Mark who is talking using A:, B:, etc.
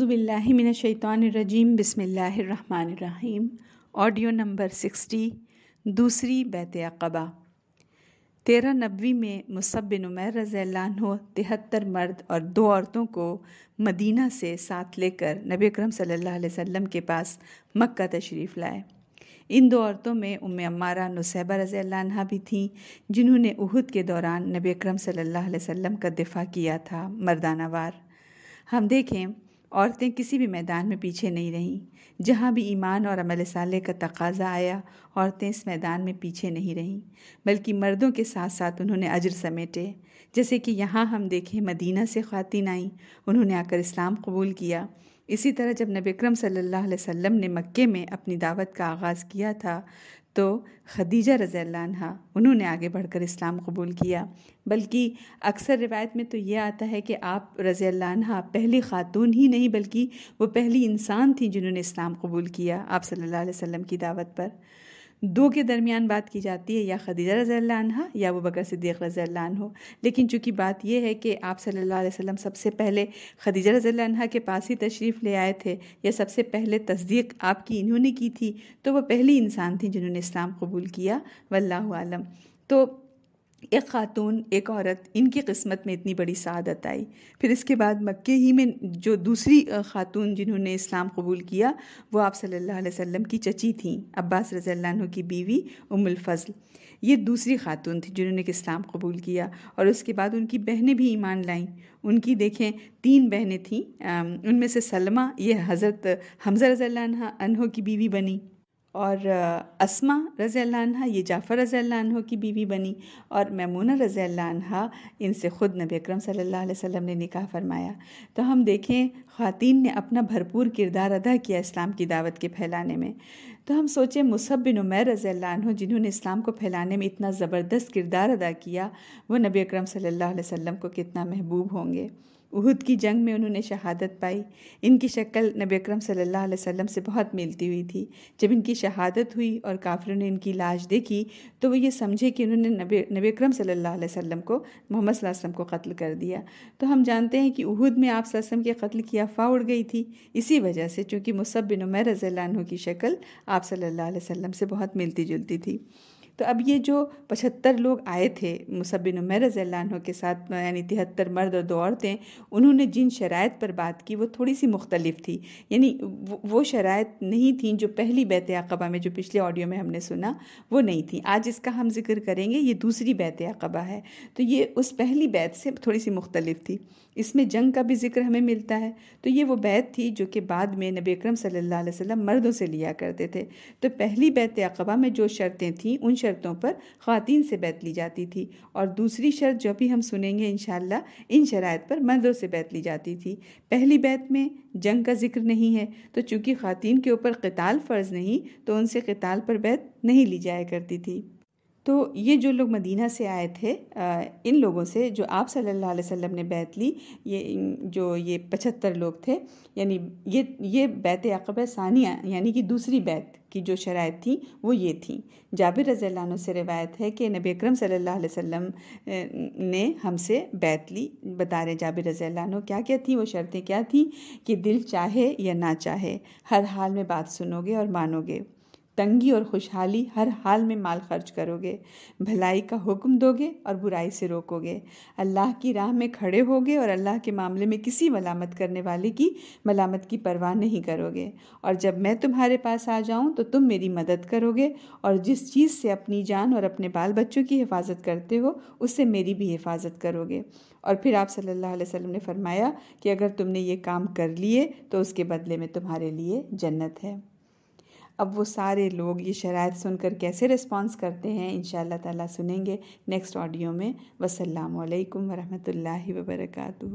A: باللہ من الشیطان الرجیم، بسم اللہ الرحمن الرحیم۔ آڈیو نمبر 60، دوسری بیعت عقبہ۔ 13 نبوی میں مصعب بن عمیر رضی اللہ عنہ 73 مرد اور 2 عورتوں کو مدینہ سے ساتھ لے کر نبی اکرم صلی اللہ علیہ وسلم کے پاس مکہ تشریف لائے۔ ان 2 عورتوں میں ام عمارہ نصیبہ رضی اللہ عنہ بھی تھیں، جنہوں نے احد کے دوران نبی اکرم صلی اللہ علیہ وسلم کا دفاع کیا تھا مردانہ وار۔ ہم دیکھیں، عورتیں کسی بھی میدان میں پیچھے نہیں رہیں۔ جہاں بھی ایمان اور عمل صالح کا تقاضا آیا، عورتیں اس میدان میں پیچھے نہیں رہیں، بلکہ مردوں کے ساتھ ساتھ انہوں نے اجر سمیٹے۔ جیسے کہ یہاں ہم دیکھیں، مدینہ سے خواتین آئیں، انہوں نے آ کر اسلام قبول کیا۔ اسی طرح جب نبی اکرم صلی اللہ علیہ وسلم نے مکے میں اپنی دعوت کا آغاز کیا تھا تو خدیجہ رضی اللہ عنہ انہوں نے آگے بڑھ کر اسلام قبول کیا۔ بلکہ اکثر روایت میں تو یہ آتا ہے کہ آپ رضی اللہ عنہ پہلی خاتون ہی نہیں بلکہ وہ پہلی انسان تھیں جنہوں نے اسلام قبول کیا آپ صلی اللہ علیہ وسلم کی دعوت پر۔ 2 کے درمیان بات کی جاتی ہے، یا خدیجہ رضی اللہ عنہ یا ابوبکر صدیق رضی اللہ عنہ، لیکن چونکہ بات یہ ہے کہ آپ صلی اللہ علیہ وسلم سب سے پہلے خدیجہ رضی اللہ عنہ کے پاس ہی تشریف لے آئے تھے، یا سب سے پہلے تصدیق آپ کی انہوں نے کی تھی، تو وہ پہلی انسان تھیں جنہوں نے اسلام قبول کیا، واللہ عالم۔ تو ایک خاتون، ایک عورت، ان کی قسمت میں اتنی بڑی سعادت آئی۔ پھر اس کے بعد مکے ہی میں جو دوسری خاتون جنہوں نے اسلام قبول کیا وہ آپ صلی اللہ علیہ وسلم کی چچی تھیں، عباس رضی اللہ عنہ کی بیوی ام الفضل۔ یہ دوسری خاتون تھی جنہوں نے اسلام قبول کیا، اور اس کے بعد ان کی بہنیں بھی ایمان لائیں۔ ان کی دیکھیں 3 بہنیں تھیں، ان میں سے سلمہ یہ حضرت حمزہ رضی اللہ عنہ کی بیوی بنی، اور اسماء رضی اللہ عنہ یہ جعفر رضی اللہ عنہ کی بیوی بنی، اور میمونہ رضی اللہ عنہ ان سے خود نبی اکرم صلی اللہ علیہ وسلم نے نکاح فرمایا۔ تو ہم دیکھیں، خواتین نے اپنا بھرپور کردار ادا کیا اسلام کی دعوت کے پھیلانے میں۔ تو ہم سوچیں، مصعب بن عمیر رضی اللہ عنہ جنہوں نے اسلام کو پھیلانے میں اتنا زبردست کردار ادا کیا، وہ نبی اکرم صلی اللہ علیہ وسلم کو کتنا محبوب ہوں گے۔ احد کی جنگ میں انہوں نے شہادت پائی۔ ان کی شکل نبی اکرم صلی اللہ علیہ وسلم سے بہت ملتی ہوئی تھی۔ جب ان کی شہادت ہوئی اور کافروں نے ان کی لاش دیکھی تو وہ یہ سمجھے کہ انہوں نے نبی اکرم صلی اللہ علیہ وسلم کو، محمد صلی اللہ علیہ وسلم کو قتل کر دیا۔ تو ہم جانتے ہیں کہ احد میں آپ صلی اللہ علیہ وسلم کے قتل کی افواہ اڑ گئی تھی، اسی وجہ سے، چونکہ مصعب بن عمیر رضی اللہ عنہ کی شکل آپ صلی اللہ علیہ وسلم سے بہت ملتی جلتی تھی۔ تو اب یہ جو 75 لوگ آئے تھے مصعب بن عمیر رضی اللہ عنہ کے ساتھ، یعنی 73 مرد اور 2 عورتیں، انہوں نے جن شرائط پر بات کی وہ تھوڑی سی مختلف تھی، یعنی وہ شرائط نہیں تھیں جو پہلی بیعت عقبہ میں، جو پچھلے آڈیو میں ہم نے سنا، وہ نہیں تھیں۔ آج اس کا ہم ذکر کریں گے، یہ دوسری بیعت عقبہ ہے، تو یہ اس پہلی بیعت سے تھوڑی سی مختلف تھی۔ اس میں جنگ کا بھی ذکر ہمیں ملتا ہے۔ تو یہ وہ بیعت تھی جو کہ بعد میں نبی اکرم صلی اللہ علیہ وسلم مردوں سے لیا کرتے تھے۔ تو پہلی بیعت عقبہ میں جو شرطیں تھیں، ان شرطوں پر خواتین سے بیعت لی جاتی تھی، اور دوسری شرط جو بھی ہم سنیں گے انشاءاللہ، ان شرائط پر مردوں سے بیعت لی جاتی تھی۔ پہلی بیعت میں جنگ کا ذکر نہیں ہے، تو چونکہ خواتین کے اوپر قتال فرض نہیں، تو ان سے قتال پر بیعت نہیں لی جایا کرتی تھی۔ تو یہ جو لوگ مدینہ سے آئے تھے، ان لوگوں سے جو آپ صلی اللہ علیہ وسلم نے بیعت لی، یہ 75 لوگ تھے، یعنی یہ بیعت عقبہ ثانیہ، یعنی کہ دوسری بیعت کی جو شرائط تھیں وہ یہ تھیں۔ جابر رضی اللہ عنہ سے روایت ہے کہ نبی اکرم صلی اللہ علیہ وسلم نے ہم سے بیعت لی۔ بتا رہے جابر رضی اللہ عنہ کیا کیا تھیں، وہ شرطیں کیا تھیں کہ دل چاہے یا نہ چاہے، ہر حال میں بات سنو گے اور مانو گے، تنگی اور خوشحالی ہر حال میں مال خرچ کرو گے، بھلائی کا حکم دو گے اور برائی سے روکو گے، اللہ کی راہ میں کھڑے ہوگے اور اللہ کے معاملے میں کسی ملامت کرنے والے کی ملامت کی پرواہ نہیں کرو گے، اور جب میں تمہارے پاس آ جاؤں تو تم میری مدد کرو گے، اور جس چیز سے اپنی جان اور اپنے بال بچوں کی حفاظت کرتے ہو اس سے میری بھی حفاظت کرو گے۔ اور پھر آپ صلی اللہ علیہ وسلم نے فرمایا کہ اگر تم نے یہ کام کر لیے تو اس کے بدلے میں تمہارے لیے جنت ہے۔ اب وہ سارے لوگ یہ شرائط سن کر کیسے ریسپانس کرتے ہیں، انشاءاللہ تعالیٰ سنیں گے نیکسٹ آڈیو میں۔ والسلام علیکم ورحمۃ اللہ وبرکاتہ۔